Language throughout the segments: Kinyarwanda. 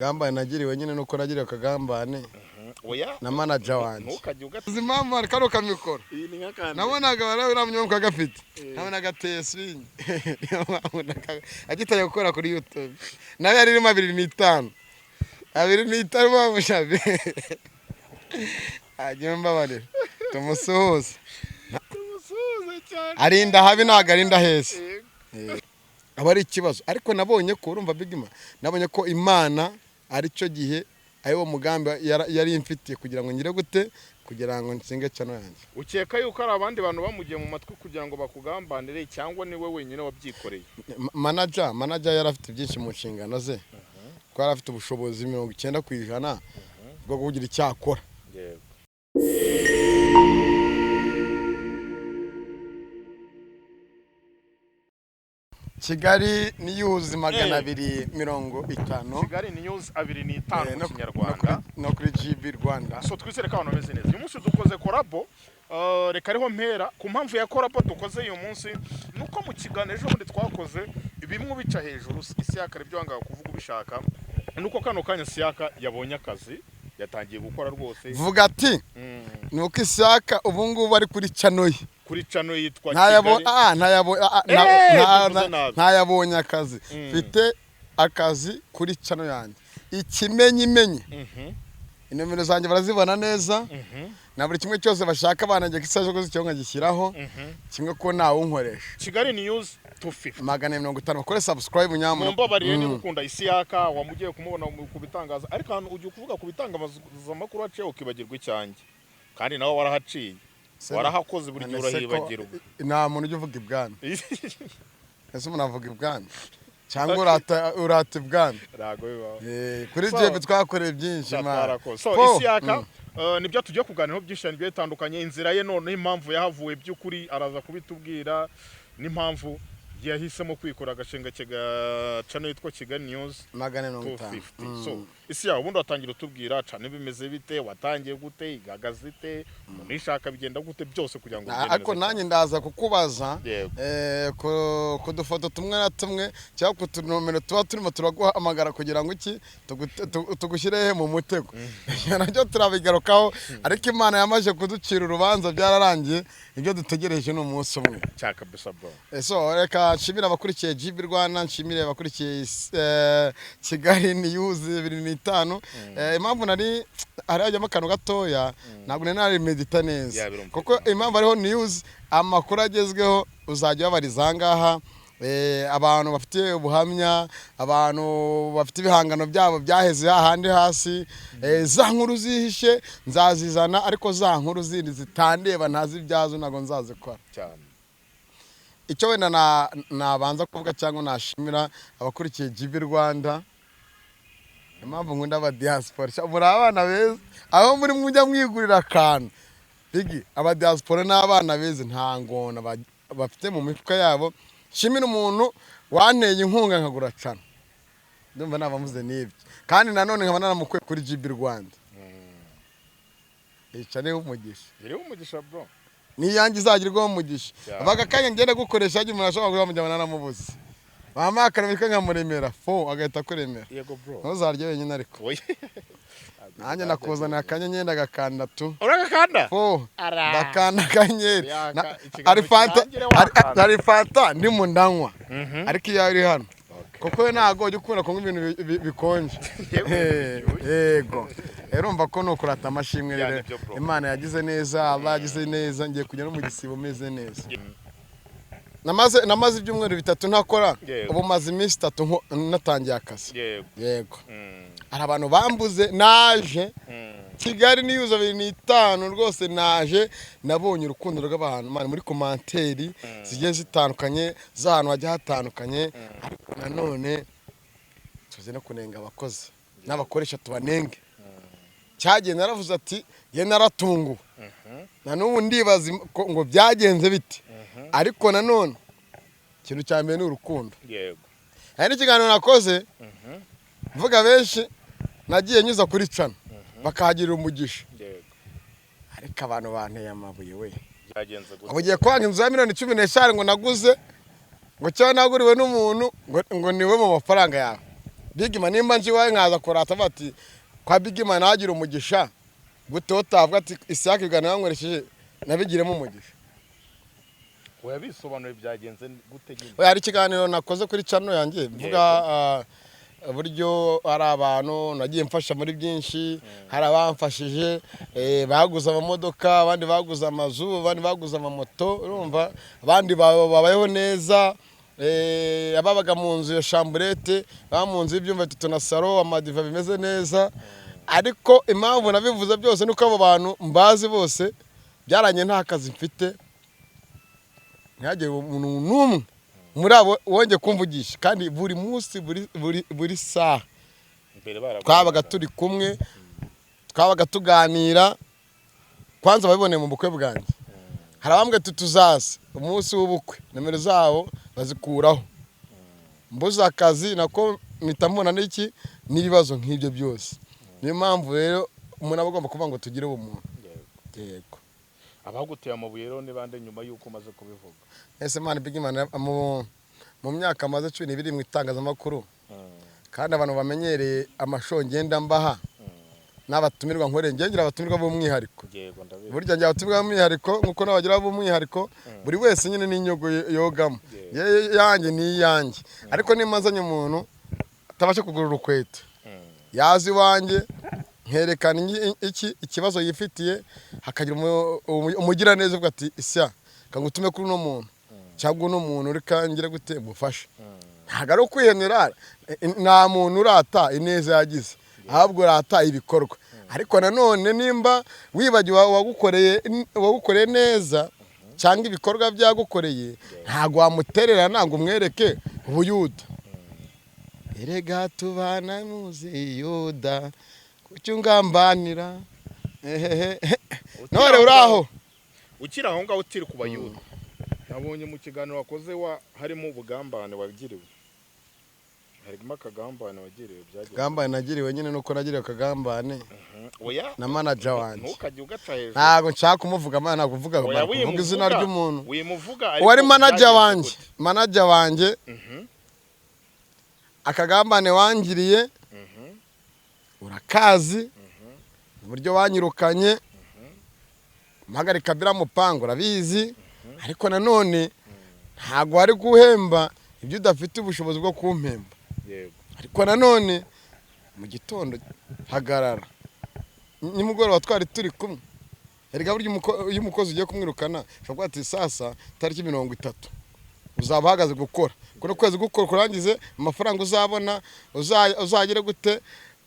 Gambane nagiriwe nyine nuko nagiriwe akagambane oya na manager wanjye ntukajye ugata zimama karo kamikoro iyi ni nkakandi nabonaga baramye kagafite nabonaga teswing agitaye gukora kuri YouTube nawe yari 2.5 2.5 bamushabe ajyomba bale tumusoza cyane arinda habi naga arinda hese abari ikibazo ariko nabonye ko urumva bigima nabonye ko Imana ari cyo gihe ayo mugambi yari imfitiye kugira ngo ngire gute kugira ngo nsinge cyano yanjye ukeka yuko ari abandi bantu bamugiye mu matwi kugira ngo bakugambanire cyangwa ni we wenyine wabyikoreye manager yari afite byinshi mu nshingano ze ko yari afite ubushobozi 90% bwo kugira icyakora yego Kigali News 250 Kigali News 250 mu Kinyarwanda no kuri GB Rwanda so twizere ko abantu bameze neza uyu munsi dukoze korabo reka ariho mpera ku mpamvu ya korabo dukoze uyu munsi nuko mu kiganiro ejo bundi twakoze bimwe bica hejuru Isiyaka ibyo wanga kuvuga ubishaka nuko kano kanya Isiyaka yabonye akazi yatangiye gukora rwose vuga ati nuko Isiyaka ubu ngubu ari kuri channel kuri channel yitwa Kigali ntayabonye akazi mfite akazi kuri channel yanjye ikimenyimenyi inomero zanjye barazibona neza na buri kimwe cyose bashaka bananjye kisaje ko cyonga gishyiraho kimwe ko nawe unkoresha Kigali News 250 250 kore subscribe nyamuntu mumba bariye ni gukunda Isiyaka wamugiye kumubona ku bitangaza ariko hano ujye kuvuga ku bitangaza makuru aciye ukibagirwa icyanjye kandi nawe warahaciye warahakoze buri gihe urahibagirwa nta muntu ujye uvuga ibwami ese umuntu avuga ibwami cyangwa urata ibwami rago bibaho kuri jewe twakoreye byinshi so Isiyaka nibyo tugiye kuganiraho byinshi bitandukanye inzira ye none impamvu yahavuye by'ukuri araza kubitubwira n'impamvu yahisemo kwikora agashinga channel yitwa Kigali News 250 so Isiyaka ubundi watangira utubwira channel bimeze bite watangiye gute igagazite umuntu ishaka bigenda gute byose kugira ngo ariko nanjye ndaza kukubaza kudufoto tumwe na tumwe cyangwa kutunomero tuba turimo turaguhamagara kugira ngo iki tugushirehe mu mutego nacyo turabigarukaho ariko Imana yamaje kuducira urubanza byararangiye ibyo dutegereje no munsi umwe cyaka bisa bro so reka nshimira abakurikiye GB Rwanda nshimire abakurikiye Kigali News 250 impamvu nari arajya makano gatoya ntabwo nari medita neza kuko impamvu ariho news amakuru agezweho uzajya babariza ngaha abantu bafite ubuhamya abantu bafite ibihangano byabo byaheze hahandi hasi za nkuru zihishe nzazizana ariko za nkuru zindi zitandeba ntazi byazo nago nzazikora cyane icyo wenda nabanza kuvuga cyangwa nashimira abakurikiye GB Rwanda impamvu nkunda aba diaspora muri abana beza aho muri mujya mwigurira akantu bigi aba diaspora n'abana beza nta ngona bafite mu mifuka yabo shimira umuntu wanteye inkunga nkagura cana ndumva nabamuze n'ibyo kandi nanone nkaba naramukwe kuri GB Rwanda icane umugisha bro niyangi izagirwa umugisha abaga kanya ngenda gukoresha agiye umuntu ashobora kujya naramubuze bamakara bika nkamuremera fo agahita kuremera yego bro ntuzarye wenyine ariko nanjye nakuzana akanya nyenda gakanda tu uragakanda fo dakanda kanyeri ari fanta ndi mu ndanywa ariko iyo ari hano kuko we ntago ujya ukunda kunywa ibintu bikonje yego urumva ko nukurata amashimwe rero Imana yagize neza Allah yagize neza ngiye kujya no mu gisibo meze neza namaze ibyumweru 3 ntakora ubu maze iminsi 3 natangiye akazi yego ari abantu bambuze naje Kigali News 250 rwose naje nabonye urukundo rw'abantu muri komanteri zigiye zitandukanye z'ahantu hajya hatandukanye ariko nanone tuze no kunenga abakozi n'abakoresha tubanenge cyagiye naravuze ati ye naratunguwe na n'ubu ndibaza ngo byagenze biti ariko nanone ikintu cya mbere ni urukundo yego hari n'ikiganiro nakoze mvuga benshi nagiye nyuza kuri cana bakahagirira umugisha yego ariko abantu banteye amabuye we byagenze gute ugiye kwanga inzu ya 15 ngo naguze ngo cyo naguriwe n'umuntu ngo niwe mu mafaranga yawe Bigima nimba nje wawe nkaza kurata bati kwa Bigima nagira umugisha gute utavuga ati Isiyaka igana yankoresheje nabigiremo umugisha. Oya bisobanuye byagenze gute nyine. Oya ari kiganiro nakoze kuri channel yanjye mvuga buryo ari abantu nagiye mfasha muri byinshi, hari abamfashije baguza amamodoka, abandi baguza amazu, abandi baguza amamoto, urumva abandi babayeho neza, ababaga mu nzu ya chambrette, mu nzu y'ibyumba bitatu na salo, amadiva bimeze neza. Ariko impamvu nabivuze byose nuko abo bantu mbazi bose byaranye nta kazi mfite, ntihagiye umuntu n'umwe muri abo wongeye kumvugisha, kandi buri munsi buri saha twabaga turi kumwe, twabaga tuganira. Kwanza babiboneye mu bukwe bwanjye, hari abambwe tuzaza umunsi w'ubukwe, nimero zabo bazikuraho, mbuza akazi nako mpita mbona n'iki n'ibibazo nk'ibyo byose. Niyo mpamvu rero umuntu aba agomba kuvuga ngo tugire ubumuntu. Yego. Abaguteye amabuye rero ni bande nyuma y'uko umaze kubivuga? Ese man Bigima mu myaka amaze 12 mu itangazamakuru, kandi abantu bamenyereye amashongenda mbaha n'abatumirwa nkore ngira abatumirwa b'umwihariko. Yego ndabizi. Burya njya abatumirwa b'umwihariko nkuko nabagira b'umwihariko, buri wese nyine n'inyogo yogamo. Yanjye ni yanjye. Ariko nimanzanye umuntu atabasha kugura urukweto, yazi wanjye nkerekana ikibazo yifitiye, hakagira umugira neza uvuga ati Isya kangutume kuri no muntu cyangwa no muntu uri kangira gute mufasha. Ntago ari ukwihenera, nta muntu urata ineza yagize, ahubwo urata ibikorwa. Ariko nanone nimba wibagiwe wagukoreye neza cyangwa ibikorwa byagukoreye, ntago wamuterera nango umwereke ubuyuda. Erega tubana muzi Yuda kucyungambanira none uraho ukira aho ngaho utiri kubayuda. Nabonye mu kiganiro wakoze harimo ubugambane wabigiriwe, harimo akagambane wagiriwe. Byagiye gambane nagiriwe nyine nuko nagiriwe akagambane oya na manager wanjye. Ntukajye ugaca hejuru, ntago nshaka kumuvuga mana kuvuga kuvuga izina ry'umuntu. Wimuvuga ariko wari manager wanjye akagambane wangiriye urakazi, uburyo wanyirukanye mpagarika bira mupango urabizi. Ariko nanone ntago wari guhemba ibyo udafite ubushobozi bwo kumpemba. Yego. Ariko nanone mu gitondo hagarara nimugoroba twari turi kumwe. Erega buryo umukozi ugiye kumwirukana shobora ati sasa tariki 30 uzaba hagaze gukora kuno kwezi gukora kurangize amafaranga uzabona uzagire gute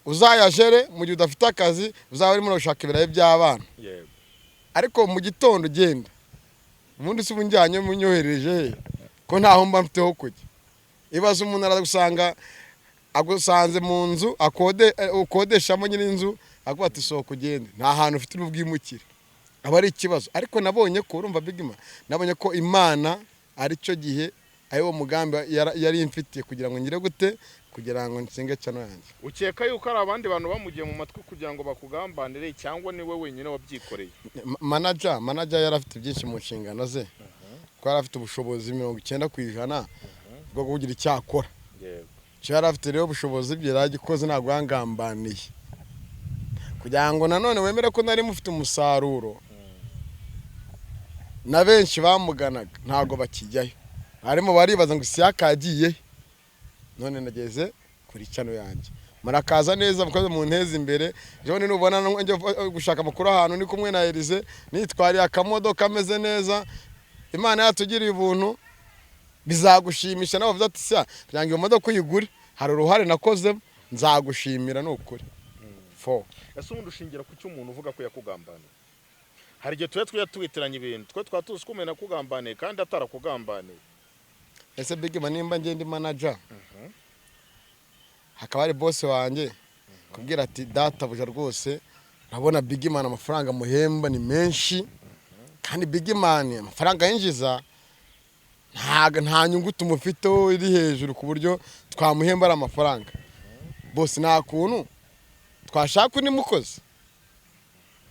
uzayajere mu gihe udafite akazi uzaba urimo gushaka ibirayi by'abana. Yego. Ariko mu gitondo genda ubundi se ubunjyanye munyohereje ko ntaho mba mfiteho kujya. Ibaza umuntu aragusanga agusanze mu nzu ukodeshamo nyine inzu aguha ati sohoka ugende, nta hantu ufite ubwimukire, aba ari ikibazo. Ariko nabonye ko urumva Bigima, nabonye ko Imana ari cyo gihe ayo mugambi yari imfitiye kugira ngo ngire gute, kugira ngo nsinge cyano yanjye. Ukeka yuko ari abandi bantu bamugiye mu matwi kugira ngo bakugambanire cyangwa ni we wenyine wabyikoreye? Manager yari afite byinshi mu nshingano ze, ko yari afite ubushobozi 90% bwo kugira icyakora. Yego. Yari afite rero ubushobozi bye yaragikoze ntabwo yangambaniye, kugira ngo nanone wemere ko nari mufite umusaruro. Na benshi bamuganaga ntago bakijyayo, harimo baribaza ngo Isiyaka yagiye. None nageze kuri cyano yanjye marakaza neza mukoze mu nteze imbere. Jone nubona njye gushaka makuru ahantu ni kumwe na Elize nitwariye akamodoka kameze neza. Imana yatugiriye ubuntu bizagushimisha nawe uvuze ati sya kugira ngo iyo modoka uyigure hari uruhare nakoze nzagushimira n'ukuri. Ese umuntu ushingira ku cy'umuntu uvuga ko yakugambaniye? Hari igihe twe twitiranya ibintu twe twatuzi kumena kugambaniye kandi atarakugambaniye. Ese Bigima nimba ngende manager hakaba ari boss wanjye kubwira ati data buja rwose nabona Bigima amafaranga muhemba ni menshi, kandi Bigima amafaranga yinjiza nta nyungu tumufiteho iri hejuru ku buryo twamuhemba ari amafaranga. Boss nta kuntu twashaka undi mukozi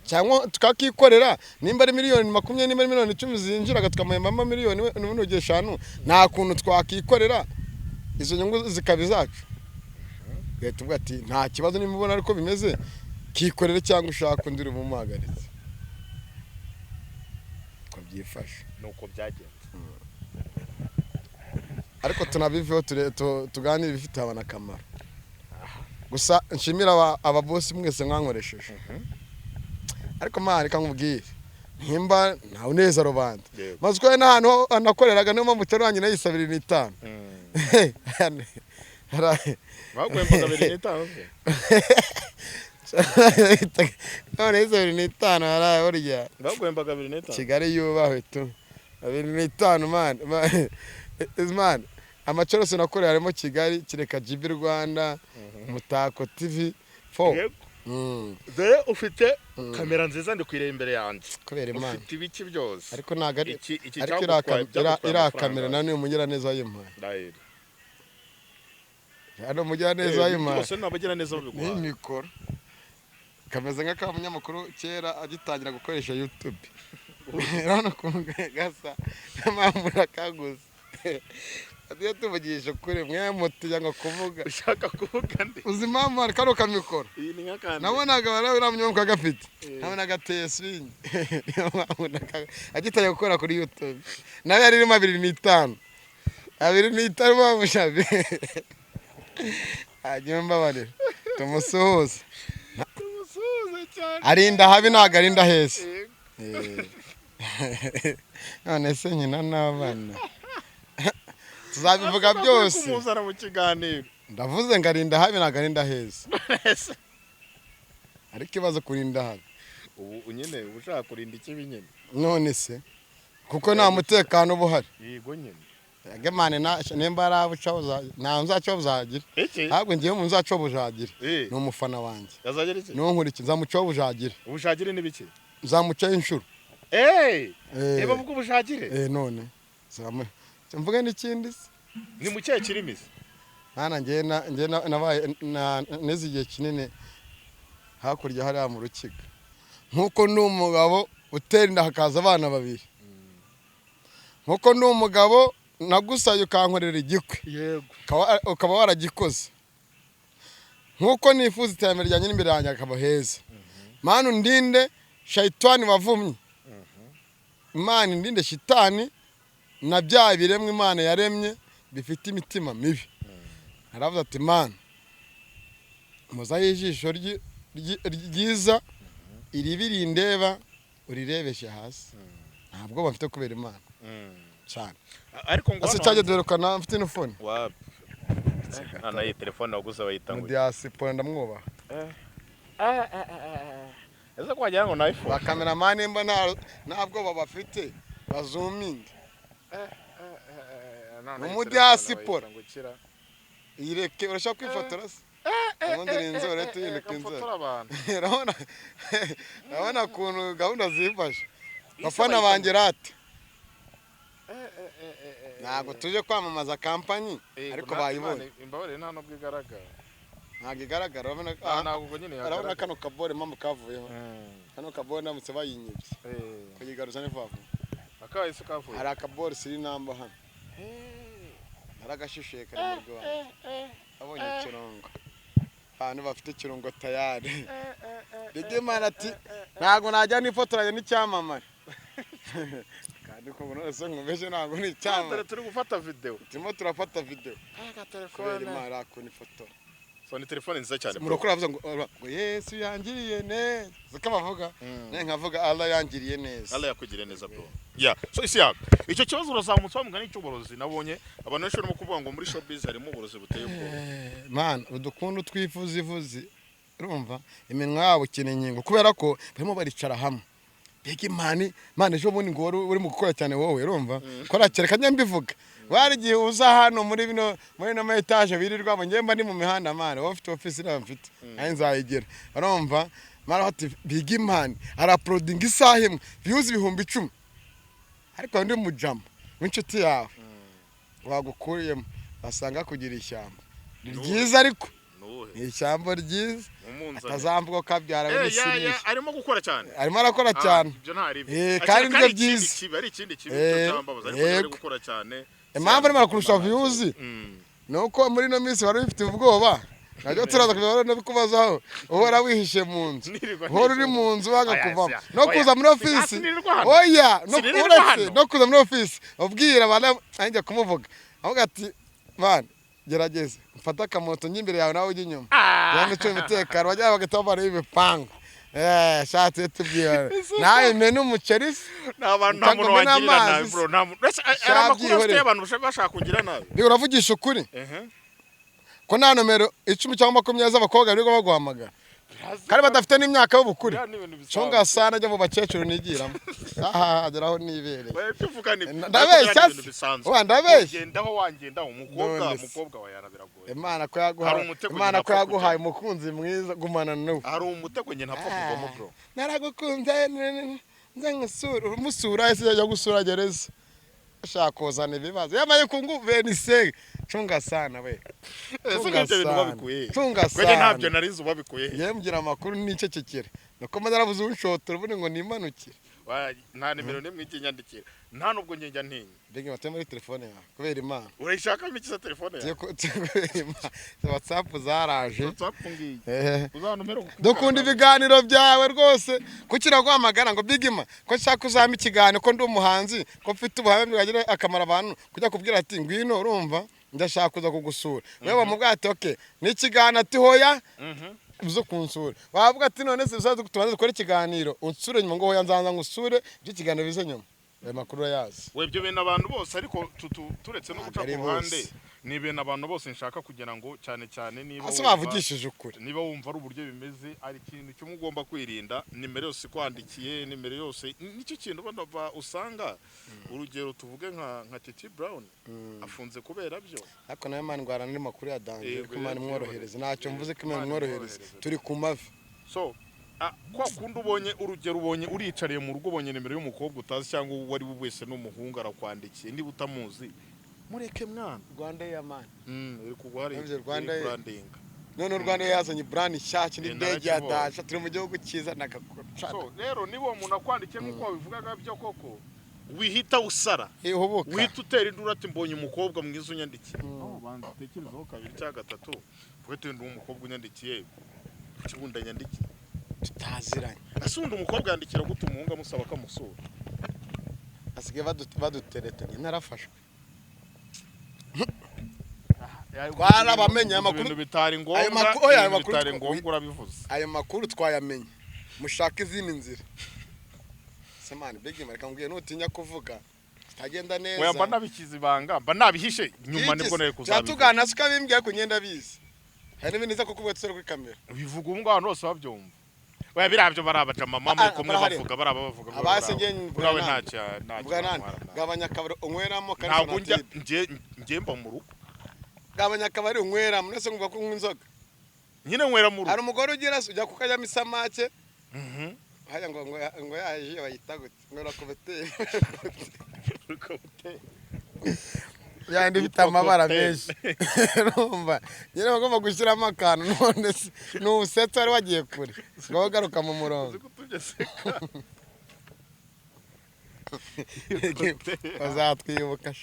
cyangwa tukakikorera, nimba ari miliyoni 20 nimba ari miliyoni 10 zinjira tukamuhemba miliyoni 5 nta kuntu twakikorera izo nyungu zikabi zacu. gahita uvuga ati nta kibazo nimubona ariko bimeze kikorere cyangwa ushaka undi uri bumuhagaritse ko byifashe nuko byagenze ariko tunabiveho tuganire ibifite abana akamaro gusa nshimira ababosi mwese mwankoresheje ariko mwana reka nkubwire nimba ntawe neza rubanda maze ko n'ahantu anakoreraga niyo mpamvu cyaranye nayo 25 bagwembaga 25 none 25 haraye burya bagwembaga 25 Kigali yubahwe tu 25 man amacorose nakorera harimo Kigali kireka GB Rwanda Mutako TV 4 Dore ufite kamera nziza ndi kwireba imbere yanjye kubera Imana ufite ibiki byose ariko naga ariko ira kamera nani umugira neza yimpaye ndahira hano umugira neza yimpaye bose nabagira neza babigwa ni mikoro kameze nka kamunyamakuru kera agitangira gukoresha YouTube urabona gasa n'amamura kaguze adiye tuvugisha kuri mwe muti yanga kuvuga ushaka kuvuga ndi uzimama karo kamikoro iyi ni nkakandi nabonaga barabiramye gafite nabonaga tesing agitaye gukora kuri YouTube nawe yari 25 bamushabe ajyomba bari tumusuhuza cyane arinda habi naga arinda hese none se nyina n'abana tuzabivuga byose kumuzana mu kiganiro ndavuze ngo arinda habi naga arinda hese ariko ibazo kurinda habi ubu nyine ushaka kurinda ikibi nyine none se kuko nta mutekano buhari yego nyine yagemane nimba arabucabuza nta nzacobuzagira ahubwo ngiye mu nzacobuzagira ni umufana wanjye yazagira iki no nkuriki nzamucobuzagira ubushagire ni biki nzamuca inshuro eba vuga ubushagire none mvuge n'ikindi ni mu cyaye kirimizi hana ngiye nabaye nezigiye kinini hakurya hari mu rukiga nkuko ndi umugabo utera inda hakaza abana babiri nkuko ndi umugabo nagusaye ukankorera igikwe yego ukaba waragikoze nkuko nifuza iterambere ryanjye n'imbere yanjye akaba heza mana ndinde shayitani wavumye Imana ndinde shitani na bya biremwe Imana yaremye bifite imitima mibi aravuze ati Imana muzaye ijisho ryiza iribirindeba urirebeshe hasi ntabwo bafite kubera Imana cyane ariko ngo ase cyaje dorokana mfite no phone wapi ana iyi telefone waguze bayita ngo diaspora ndamwubaha ese kwagira ngo na iPhone ba cameraman mba ntabwo babafite bazooming mu diaspora ireke urashaka kwifotora se ubundi ninzore tuyinduka inzora urabona kuntu gahunda zifasha bafana banjye rate ntabwo tuje kwamamaza kampani ariko bayibonye imbabare nta no bwigaragara ntabwo igaragara urabona kano kabore mpamvu kavuyeho kano kabore ndamutse bayinyibye kuyigaruza n'ivavu akahise kavuye hari akabore siri namba hano naragashishuye kari mu Rwanda abonye ikirongo abantu bafite ikirongo tayari Bigimana ati ntabwo najya nifotoranye n'icyamamare kandi ko uno se nkubeje ntabwo ni icyamamare turi gufata video turimo turafata video aka telefone mara ko ni foto ni telefone nziza cyane murakora bavuga ngo Yesu yangiriye neza zikabavuga nkavuga Allah yangiriye neza Allah yakugiriye neza bro so isi yako icyo kibazo urazamutse bamugana icy'uborozi nabonye abantu benshi barimo kuvuga ngo muri showbiz harimo uborozi buteye ubwoba man udukunda twifuza ivuzi urumva iminwa yabo kinenyengo kubera ko barimo baricara hamwe Bigimana man ejo bundi ngo uri mu gukora cyane wowe urumva kora kereka nyambivuga wari gihe uza hano muri no etage birirwa bo ngemba ndi mu mihanda man ufite office na mfite nayo nzayigira urumva mara hati Bigimana ara uploading isaha imwe views 10,000 ariko ndi mujama w'inshuti yawe wagukuriyemo basanga kugira ishyamba ryiza ariko ishyamba ryiza atazamvuga kabyara w'isinisha arimo gukora cyane arimo arakora cyane ibyo ntari kandi nibyo byiza ari ikindi kibi cyo cyambabaza ariko gukora cyane impamvu arimo kurusha views nuko muri no minsi bari bifite ubwoba najya turaza kubibara no bikubazaho uhora wihishe mu nzu uhora uri mu nzu wanga kuvamo no kuza muri ofisi oya no kuza muri ofisi ubwira abana njya kumuvuga avuga ati bana gerageza mfata akamoto nyimbere yawe nawe ujye inyuma yani cyo umutekano bajya bagatobara ibipanga shatse tubwira nawe menu umuceri n'abantu nta muntu wangirira nabi bro nta muntu ari amakuru afite abantu bashaka kugira nabi bi uravugisha ukuri ko nta nomero 10 cyangwa 20 z'abakobwa birirwa baguhamagara kandi badafite n'imyaka y'ubukuri cyonga sana ajya mu bakecuru nigiramo ageraho nibereye ndabeshya gendaho wangendaho umukobwa wa yarabiragoye Imana ko yaguhaye umukunzi mwiza gumana nawe hari umutego nge ntapfa kugwamo bro naragukunze nze ngusura umusura ese yajya gusura gereza ashaka kuzana ibibazo yamaye kunguve ni se chunga sana we chunga sana ntabyo narizo babikuye yembgira amakuru n'icecekere nuko madarabuze unshotoro bune ngo nimanukire nta nimero nimwe ikinyandikira nta nubwo njya ntinya bege batema muri telefone yawe kubera Imana urayishaka mikisa telefone yawe WhatsApp zaraje WhatsApp ngiye uzanumero dukunda ibiganiro byawe rwose kukira guhamagara ngo bigima ko nshaka uzama ikiganiro ko ndi umuhanzi ko mfite ubuhamya bwagira akamara abantu kujya kubwira ati ngwino urumva ndashaka kuza kugusura wewe bamubwate okay ni ikiganiro ati hoya uzo kunsura bavuga ati none se uzaze kutubanza gukora ikiganiro unsure nyuma ngo hoya nzanza ngusure ibyo ikiganiro bize nyuma ayo makuru yazi webyo bene abantu bose ariko turetse no guca ku ruhande ni bene abantu bose nshaka kugira ngo cyane niba bavugishije ukuri niba wumva ari uburyo bimeze ari ikintu cyo mugomba kwirinda nimero yose kwandikiye nimero yose nicyo kintu bava usanga urugero tuvuge nka Titi Brown afunze kubera byo ariko nayo Imana ngwara ndi makuru ya danje ko Imana imworohereza ntacyo mvuze ko Imana imworohereza turi ku mavi so kwa kundi ubonye urugero ubonye uricariye mu rugo ubonye nimero y'umukobwa utazi cyangwa wari wese n'umuhungu arakwandikiye niba utamuzi mureke mwana Rwanda y'Amani uri kugwari branding none Rwanda yazanye brand nshyashya ni bege ya daje turi mu gihugu cyiza nakakora so rero niba umuntu akwandikiye nkuko wabivugaga byo koko wihita usara wihita utera induru ati mbonye umukobwa mwiza unyandikiye banza tekerezaho kabiri cyangwa gatatu vuga ndi umukobwa unyandikiye kibunda nyandikiye tutaziranye asundi umukobwa yandikira gute umuhungu amusaba akamusura asige baduteretanye narafashwe twara bamenye amakuru bitari ngombwa ayo makuru urabivuze ayo makuru twayamenye mushaka izindi nzira semani bege mareka ngiye nutinya kuvuga tagenda neza oya mba nabikiza ibanga mba nabihishe nyuma nibwo naye kuzabivuga cyatugana sukabimbye ko nyenda bizi hari n'ibindi za kukuvuga tsere kuri kamera bivuga umwe abantu bose babyumva oya birabyo barabaca mama muri kumwe bavuga bavuga abase nawe ntacyo gabanya kabari unyweramo kandi ntabwo ngiye mba mu rugo gabanya kabari unyweramo nese ngumva ko unywa inzoga nyine nywera mu rugo hari umugore ugira ujya kukajyamo isamake haya ngo yaje bayita gute ngora kubete yandi bita amabara menshi rumva nyine bagomba gushyiramo akantu none n'ubusetsa wari wagiye kure ngo garuka mu murongo azatwibuka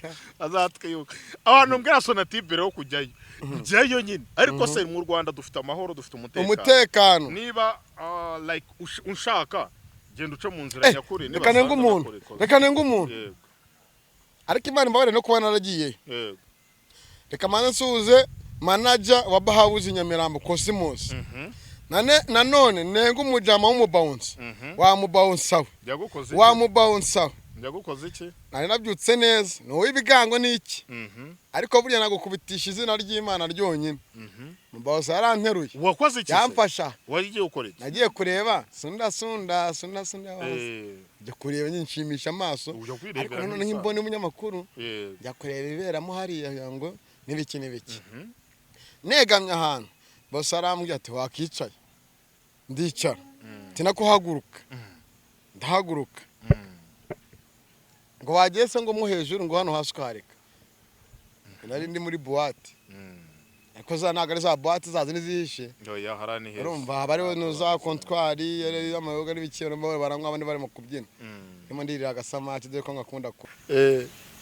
abantu mbwira Sonatube rero kujyayo nyine ariko se mu Rwanda dufite amahoro dufite umutekano niba like unshaka genda uce mu nzira nyakuri niba reka nenga umuntu ariko Imana mbabare no kuba naragiye reka manze nsuze manager wa Bahawuzi Nyamirambo Cosmos nanone nenga umujama w'umubounce wa mubounce Ndagukoze iki? Nari nabyutse neza. No ibigango niki? Ariko burya nagukubitisha izina ry'Imana ryonyine. Mbaho aranteruye. Wakoze iki? Yamfasha. Wagiye ukora iki? Nagiye kureba sunda Jya kureba nyinshimisha amaso. Ariko none nk'imbone umunyamakuru. Jya kureba iberamo hariya ngo nibiki. Negamye ahantu. Bose arambwira ati wakicaye. Ndicara. Tina kuhaguruka. Ndahaguruka. Ngo wagese ngo mu hejuru ngo hano hasi ukareka nari ndi muri boîte ariko za nagare za boîte zazi nizihishe oya harani heza urumva bariho nuza comptoir y'amayoga n'ibikiro n'abo barangwa abandi bari mu kubyina ndimo ndirira agasamati dore ko ngakunda ko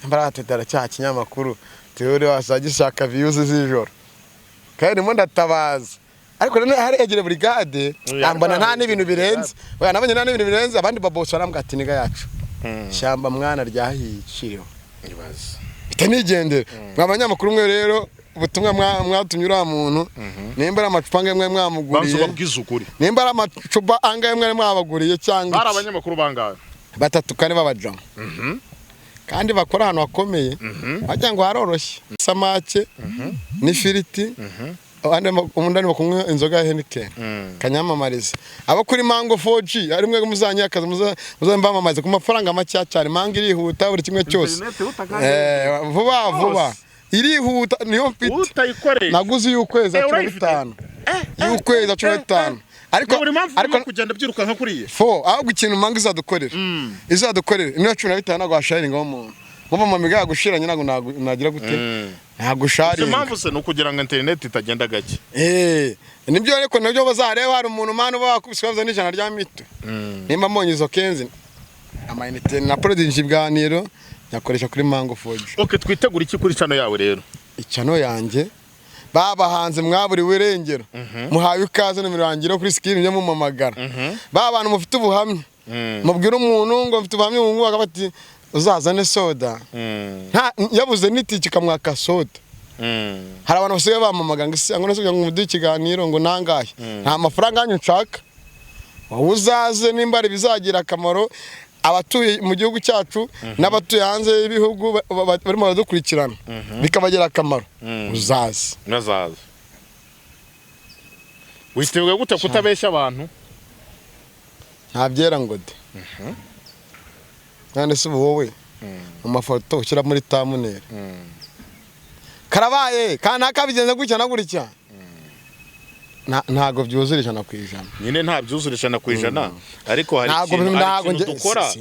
mbarate dara cya kinyamakuru teori wasagishaka views z'ijoro kandi mo ndatabaza ariko rero hari egere brigade ambana nta n'ibintu birenze oya nabonye nta n'ibintu birenze abandi baboss barambwa ati niga yacu shamba mwana ryahicireho ibaze bitanigendera mwabanyamakuru mwe rero ubutumwa mwatumye ura muntu nimba ari amacupa ngemwe mwamuguriye babwiza ukuri nimba ari amacupa angemwe mwabaguriye cyangwa bari abanyamakuru bangahe 3 kane babajamo kandi bakora ahantu hakomeye bajya ngo haroroshye samake n'ifiriti umundani bakumwe inzoga ya Heineken kanyamamariza abo kuri mango 4G ari mwe muzanyakaza muzambamamaze ku mafaranga make cyane mango irihuta buri kimwe cyose vuba irihuta niyo mfite naguze y'ukwezi 15 y'ukwezi 15 ariko kugenda byiruka nka kuriye ahubwo ikintu mango izadukorera niyo 15 nago hasharinga umuntu muba mamiga yagushiranye nago nagira gute nagusharinga impamvu se no kugira ngo internet itagenda gake nibyo ariko nabyo bazareba hari umuntu manu bakubiswaza n'ijana rya mito nimba mbonye izo kenzi amayinite na product bwaniro yakoresha kuri mango 4G twitegura iki kuri channel yawe rero ichannel yanjye baba hanze mwaburi wirengero muhawe ikaze no mirangiro kuri screen byo mumamagara baba abantu mufite ubuhamya mubwira umuntu ngo mfite ubuhamya ngo akabati uzazane soda yabuze n'itiki kamwaka soda hari abantu basigaye bamamaga ngo ngo nasubye ngo muduhe ikiganiro ngo nangahe nta mafaranga yanyu nshaka wowe uzaze nimba ari bizagira akamaro abatuye mu gihugu cyacu n'abatuye hanze y'ibihugu barimo baradukurikirana bikabagira akamaro uzaze witeguye gute kutabeshya abantu ntabyera ngo de nande se wowe mu mafoto ushyira muri thumbnail karabaye kana kabigenze gutya na gutya ntago byuzura 100%. Nyine nta byuzura 100%, ariko hari ikintu dukora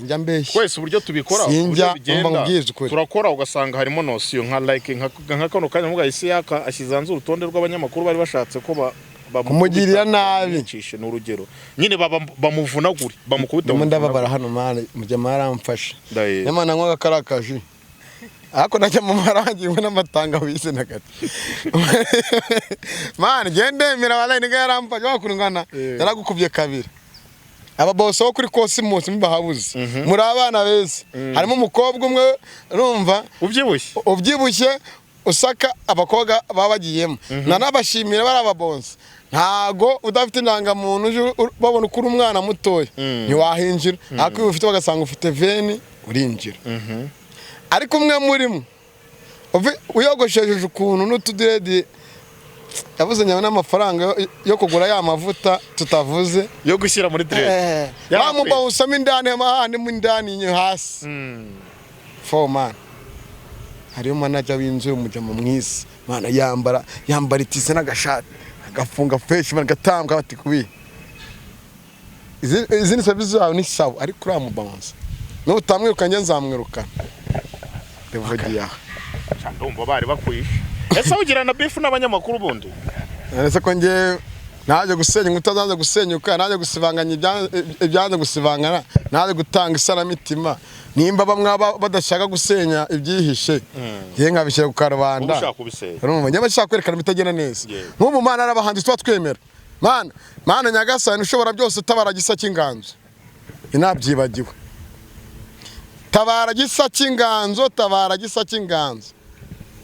kwese uburyo tubikora uburyo bigenda turakora ugasanga harimo nosiyo nka like nka kano kanya muga Isiyaka ashizanze urutonde rw'abanyamakuru bari bashatse ko kumugirira nabi cishe n'urugero nyine bamuvunagure bamukubita mu ndababara hano mane mujya maramfasha nyamana nkwaga karakaje ako najya mu marangi ngo namatanga wise nakati man gende mira wala niga yaramfasha bakurungana yaragukubye kabiri aba boss wo kuri Cosmos mbahabuze muri abana beza harimo umukobwa umwe urumva ubyibushye usaka abakobwa babagiyemo nanabashimira baraba boss ntago udafite indangamuntu babona ukuri umwana mutoya ntiwahinjira ariko ufite bagasanga ufite veni urinjira ariko umwe murimo uyogosheje ukuntu n'utudredi yavuze nyama n'amafaranga yo kugura ya mavuta tutavuze yo gushyira muri dread yamuba usama indani y'amahane mu indani nyo hasi man hariyo manager w'inzu y'umujama mwisi mana yambara itise n'agashati agafunga fresh man gatambwa bati kubi izini service zawe ni sawa ariko uramubanza no utamwirukanye nzamwirukana devodia ndumva bari bakwisha ese ugira na beef n'abanyamakuru bundi ese ko nge naje gusenya ngutazanze gusenyuka naje gusibanganya ibyanze gusibangana naje gutanga isaramitima nimba bamwe badashaka gusenya ibyihishe ngiye nkabishyira ku karubanda urumva nyama shaka kwerekana bitagena neza nk'ubu mana arabahanzi twa twemera mana nyagasani ushobora byose tabara gisa cy'inganzo inabyibagiwe tabara gisa cy'inganzo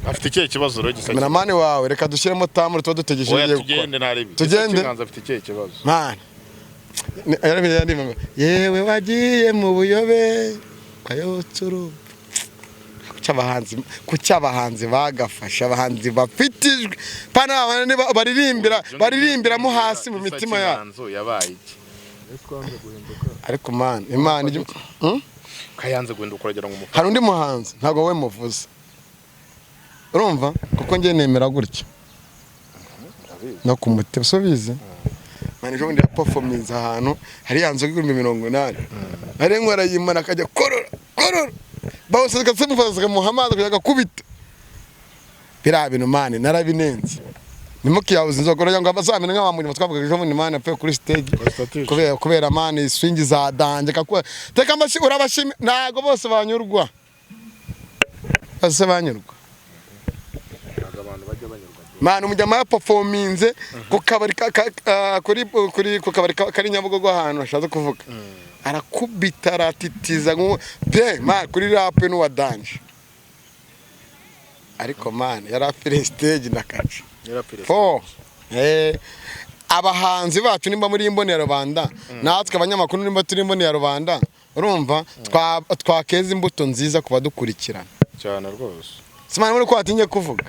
afite ikihe kibazo rero gisa mani wawe reka dushyiremo tamuri tuba dutegereje tugende naribi tugende afite ikihe kibazo yewe wagiye mu buyobe kayotsuru kuki abahanzi bagafasha abahanzi bafitijwe pana baririmbiramo hasi mu mitima yabo ariko imana kayanze guhinduka uragera ngo hari undi muhanzi ntago we muvuze urumva kuko ngiye nemera gutya no kumuteba so bize mane jo ndi performance ahantu hari yanzo y'igurumbi 180 ari nkwara yimana akajya korora bawose katsemufaza Muhammad kuyaga kubita bira bintu mane narabinenze nimuki yabuze inzogoro yango abazamene nk'abamuri twavuga ejo muri mane apfe kuri stage kubera mane swingi za danje kakwa teka amashi urabashimi nago bose banyurwa Mwana umujyama ya performinze ku kabari kari Nyabugogo ahantu ashaze kuvuga arakubita aratitiza pe man kuri rap n'uwa danje ariko man yari afire stage nakaje abahanzi bacu nimba muri imboni ya rubanda natwe abanyamakuru nimba turi imboni ya rubanda urumva twakeza imbuto nziza kuba dukurikirana cyane rwose simana muri ko atinye kuvuga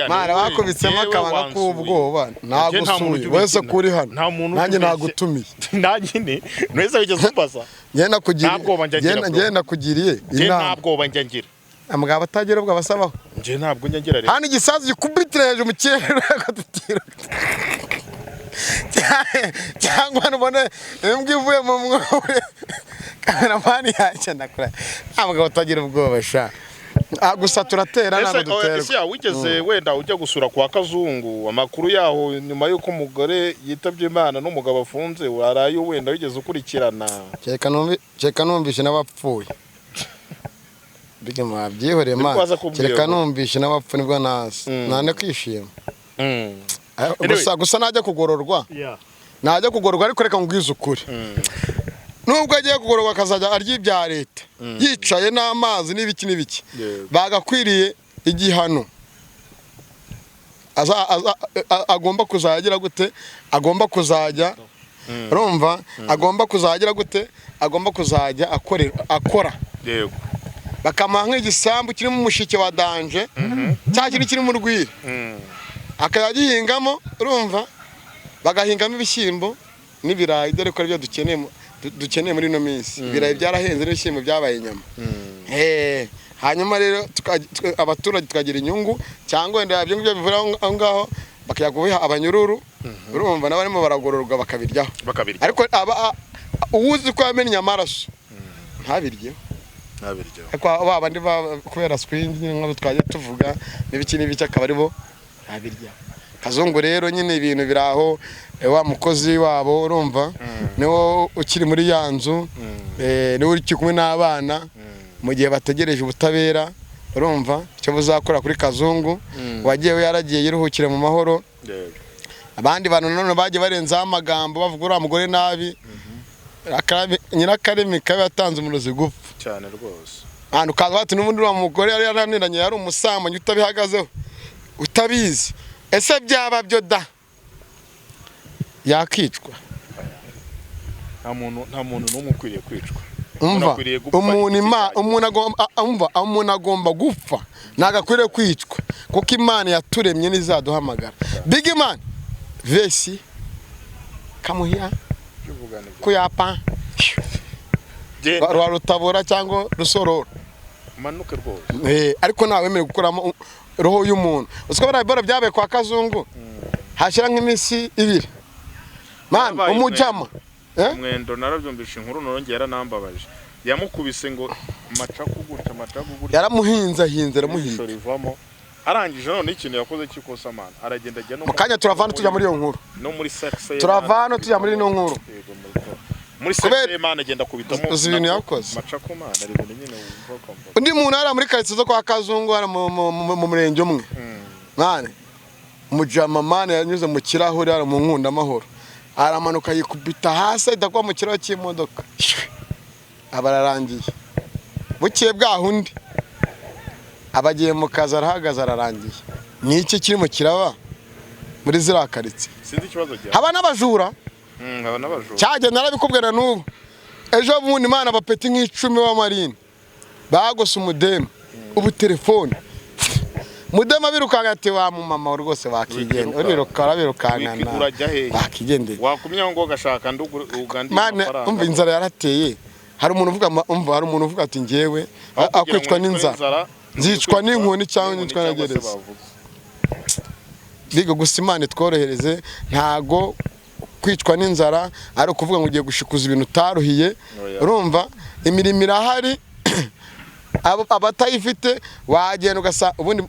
mara bakubitsemo akabanga k'ubwoba nagusuye wese kuri hano nanjye nagutumiye nanjye neza wigeze umbaza ngenda kugiriye ntabwo njya ngira amugabo atagira ubwo abasabaho nje ntabwo njya ngira rero hano igisazi gikubitira hejuru mu kirere ko tutira cyangwa nubone imbwa ivuye mu mwore kameramani yaje nakora amugabo atagira ubwoba sha gusa turatera ntabwo duterwa ese wigeze wenda ujya gusura kwa Kazungu amakuru yaho nyuma yuko umugore yitabye Imana n'umugabo afunze warayo wenda wigeze ukurikirana cyeka numvishe n'abapfuye bigema byihore ma cyeka numvishe n'abapfu nibwo nane kwishima gusa najya kugororwa ariko reka ngwiza ukuri nubwo agiye kugororwa akazajya arya ibya leta yicaye n'amazi n'ibiki bagakwiriye igihano agomba kuzagira gute agomba kuzajya urumva agomba kuzagira gute agomba kuzajya akora yego bakamuha nk'igisambu kirimo umushike wa danje cya kintu kiri mu rwiri akayagihingamo urumva bagahingamo ibishyimbo n'ibirayi dore ko aribyo dukeneye muri no minsi ibirayi byarahenze n'ibishyimbo byabaye inyama hanyuma rero abaturage tukagira inyungu cyangwa wenda ibyo ngibyo bivura aho ngaho bakajya kubiha abanyururu urumva n'abarimo baragororwa bakabiryaho ariko uwuzi ko yamennye amaraso ntabiryeho ariko babandi kubera swingi nk'abo twaje tuvuga n'ibiki akaba aribo ntabirya Kazungu rero nyine ibintu biraho wa mukozi wabo urumva niwo ukiri muri yanzu niwo uri kumwe n'abana mu gihe bategereje ubutabera urumva icyo buzakora kuri Kazungu wagiye yaragiye yiruhukire mu mahoro abandi bantu none bagiye barenza amagambo bavuga uriya mugore nabi nyirakaremi kabe yatanze umurozi gupfa cyane rwose ahantu kaza bati n'ubundi uriya mugore yari yaraniranye yari umusambanyi utabihagazeho utabizi ese byaba byo da yakicwa nta muntu n'umwe ukwiriye kwicwa umuntu agomba gupfa nagakwiriye kwicwa kuko Imana yaturemye n'izaduhamagara big man vesi kamuhia kuyapa rutabura cyangwa rusororo manuke rwose ariko nawe wemeye gukuramo roho y'umuntu usikobara ibora byabaye kwa Kazungu hashira nk'imisi ibiri man umujama mwendo narabyumvisha inkuru nonge yaranambabaje yamukubise ngo macaku gutya yaramuhinza arangije none ikintu yakoze cyikosa man aragenda ajya no mukanya turavana tujya muri iyo nkuru no muri sexe turavana tujya muri no nkuru muri sexe man agenda kubitamo ibintu yakoze macaku man ari ibintu nyine wumva undi muntu ara muri karitsiye zo kwa Kazungu ara mu murenge umwe mane umujama man yanyuze mu kirahuri ara mu nkunda amahoro aramanuka yikubita hasi idakwa mu kiraho cy'imodoka abararangiye bukiye bwahundi abagiye mu kazi arahagaze ararangiye niki kiri mu kiraba muri zirakaritse sinzi ikibazo cya haba n'abajura cyage narabikubwira n'ubu ejo bundi Imana bapeti nk'icumi b'amarine bagose umudemu ubu telefone mudema birukanga ati wa mu mama rwose bakigenda birukangana bakigendeye wakumya ngo gashaka ugandi amafaranga umva inzara yarateye hari umuntu uvuga ati ngewe akwicwa n'inzara nzicwa n'inkoni cyangwa nzicwa na gereza bigo gusa Imana tworohereze ntago kwicwa n'inzara ari ukuvuga ngo ugiye gushikuza ibintu utaruhiye urumva imirimo irahari abatayifite wagenda ugasa ubundi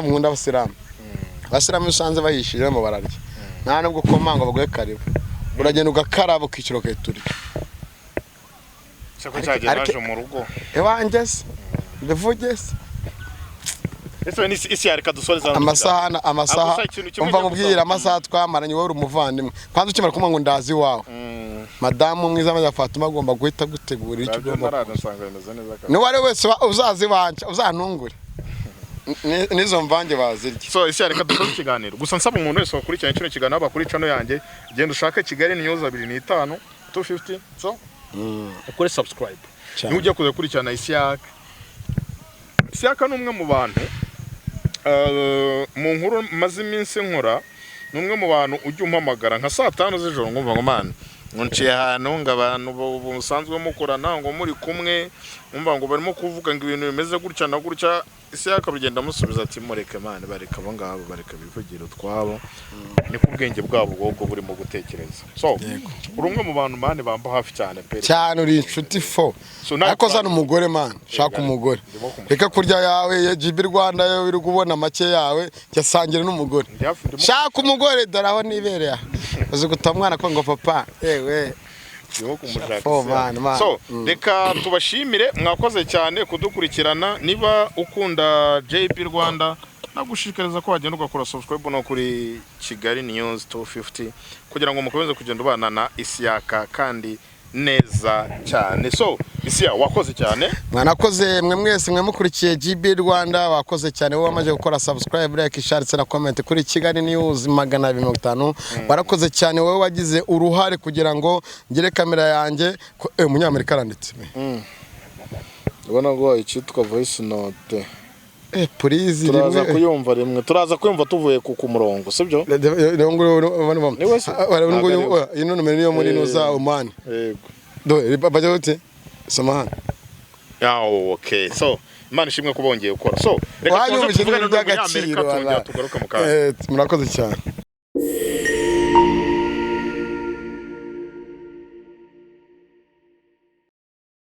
nkunda abasilamu usanze bayishiramo bararya nta nubwo komanga bagoye karibu uragenda ugakaraba ukiciro keturya cyako cyageraje mu rugo ewanjye se bivuge se ese ni isi yareka dusoreza amasaha umva mubwira amasaha twamaranye wowe umuvandimwe kwanza ukimara kumva ngo ndazi wawe madamu mwiza amaze Fatuma agomba guhita gutegura icyo ugomba ni wari wese uzazibanje uzantungure nizo mvange bazirya so isi yareka dusoza ikiganiro gusa nsaba umuntu wese wakurikiranye kino kiganiro bakuri channel yanjye genda ushaka Kigali News 25 250 so ukore subscribe ni ujya kuza kurikirana Isiaka numwe mu bantu mu nkuru maze iminsi nkora numwe mu bantu ujya umpamagara nka saa 5 z'ijoro ngumva ngo man nciye ahantu ngabantu musanzwe mukorana ngo muri kumwe umva ngo barimo kuvuga ngo ibintu bimeze gutya na gutya Isiaka rugenda musubiza ati mureke man bareka abo ngabo bareka bivugira twabo ni kubwenge bwabo bwo burimo gutekereza so urumwe mu bantu mane bamba hafi cyane pe cyane uri inshuti fo ariko zana umugore man shaka umugore reka kurya yawe GB Rwanda yo uri kubona make yawe cyasangira n'umugore shaka umugore daraho nibereye uzi gutamwana ko ngo papa yewe so reka tubashimire mwakoze cyane kudukurikirana niba ukunda JB Rwanda nagushikariza ko wagenda ugakora subscribe no kuri Kigali News 250 kugira ngo mukomeze kugenda ubana na Isiaka kandi neza cyane so Isiaka wakoze cyane mwanakoze mwe mwese mwe mukurikiye GB Rwanda wakoze cyane wowe wamaje gukora subscribe like share na comment kuri Kigali News 250 barakoze cyane wowe wagize uruhare kugira ngo ngire kamera yanjye umunyamerika aranditse ubona ngo icyitwa voice note please turaza kuyumva rimwe turaza kuyumva tuvuye ku murongo sibyo ino numero niyo muri nuza umani yego do bajya hote samahana okay so Imana ishimwe kubongeye ukora so reka tuvuge n'Amerika tugaruka mu kazi murakoze cyane